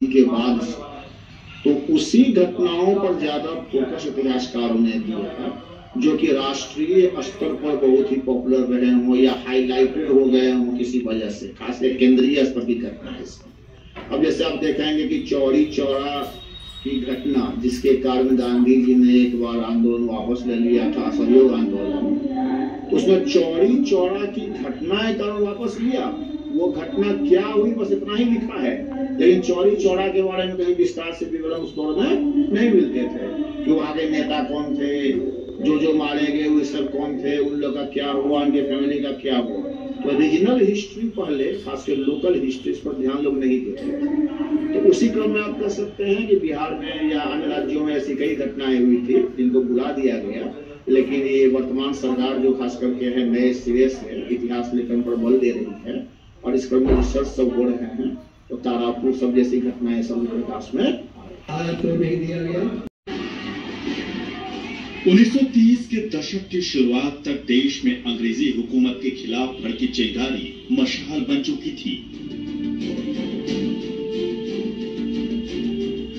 के बाद, तो उसी घटनाओं पर ज्यादा फोकस इतिहासकारों ने दिया है, जो कि राष्ट्रीय स्तर पर बहुत ही पॉपुलर रहे हों या हाईलाइटेड हो गए हों किसी वजह से, खासकर केंद्रीय स्तर की घटना है। अब जैसे आप देखेंगे कि चौरी चौरा की घटना, जिसके कारण गांधी जी ने एक बार आंदोलन वापस ले लिया था, असहयोग आंदोलन, उसमें चौरी चौरा की घटना के कारण वापस लिया। वो घटना क्या हुई बस इतना ही लिखा है, लेकिन चौरी चौरा के बारे में कहीं विस्तार से विवरण उस दौर में नहीं मिलते थे कि वहां के नेता कौन थे, जो मारे गए वो सब कौन थे, उन लोग का क्या हुआ, उनके फैमिली का क्या हुआ। तो रीजनल हिस्ट्री पहले, खासकर लोकल हिस्ट्री पर ध्यान लोग नहीं देते। तो उसी क्रम में आप कह सकते हैं कि बिहार में या अन्य राज्यों में ऐसी कई घटनाएं हुई थी जिनको भुला दिया गया, लेकिन ये वर्तमान सरकार जो खास करके है नए सिरे से इतिहास लेखन पर बल दे रही है और इस क्रम में रिसर्च सब हो रहे हैं, तो तारापुर सब जैसी घटनाएं सब प्रकाश में भेज दिया गया। 1930 के दशक की शुरुआत तक देश में अंग्रेजी हुकूमत के खिलाफ भड़की चिंगारी मशाल बन चुकी थी।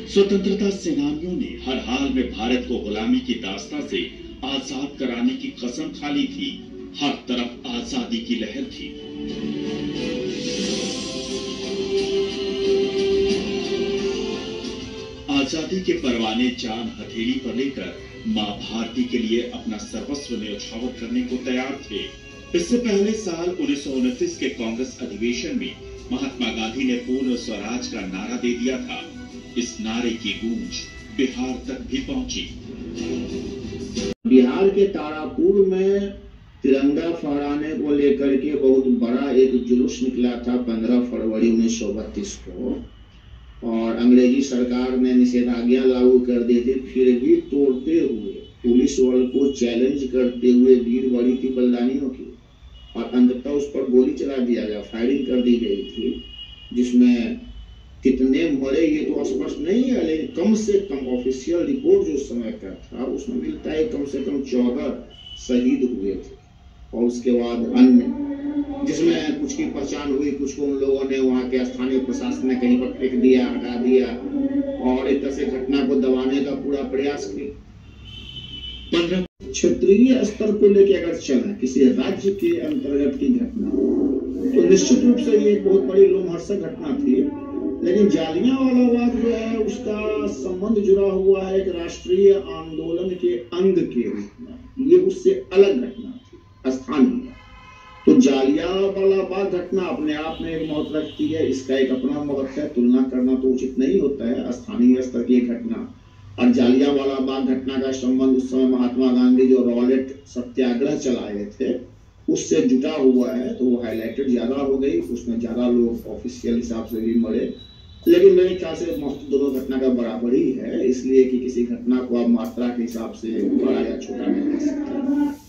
स्वतंत्रता सेनानियों ने हर हाल में भारत को गुलामी की दास्तां से आजाद कराने की कसम खा ली थी। हर तरफ आजादी की लहर थी। आजादी के परवाने जान हथेली पर लेकर मां भारती के लिए अपना सर्वस्व न्यौछावर करने को तैयार थे। इससे पहले साल 1929 के कांग्रेस अधिवेशन में महात्मा गांधी ने पूर्ण स्वराज का नारा दे दिया था। इस नारे की गूंज बिहार तक भी पहुंची। बिहार के तारापुर में तिरंगा फहराने को लेकर के बहुत बड़ा एक जुलूस निकला था 15 फरवरी 1932 को, और अंग्रेजी सरकार ने निषेधाज्ञा लागू कर दी थी। फिर भी तोड़ते हुए पुलिस बल को चैलेंज करते हुए भीड़ बढ़ी थी बलिदानियों की, और अंततः उस पर गोली चला दिया गया, फायरिंग कर दी गई थी, जिसमें कितने मरे ये तो स्पष्ट नहीं है, लेकिन कम से कम ऑफिशियल रिपोर्ट जो समय का था उसमें मिलता है कम से कम 14 शहीद हुए थे, और उसके बाद अन्य जिसमें कुछ की पहचान हुई, कुछ को उन लोगों ने वहां के स्थानीय प्रशासन ने कहीं पर फेंक दिया, हटा दिया, और एक तरह से घटना को दबाने का पूरा प्रयास किया। क्षेत्रीय स्तर को लेकर अगर चले किसी राज्य के अंतर्गत की घटना, तो निश्चित रूप से ये बहुत बड़ी लोमहर्षक घटना थी, लेकिन जालियांवाला बाग जो है उसका संबंध जुड़ा हुआ है एक राष्ट्रीय आंदोलन के अंग के रूप में। ये उससे अलग घटना थी, स्थानीय। तो जालियांवाला बाग घटना अपने आप में एक महत्व रखती है, इसका एक अपना महत्व है, तुलना करना तो उचित नहीं होता है। स्थानीय स्तर की घटना और जालियांवाला बाग घटना का संबंध उस समय महात्मा गांधी जो रॉलेट सत्याग्रह चलाए थे उससे जुटा हुआ है, तो वो हाईलाइटेड ज्यादा हो गई, उसमें ज्यादा लोग ऑफिशियल हिसाब से भी मरे। लेकिन मेरे ख्याल से महत्व दोनों घटना का बराबर ही है, इसलिए कि किसी घटना को आप मात्रा के हिसाब से बड़ा या छोटा नहीं कर सकते।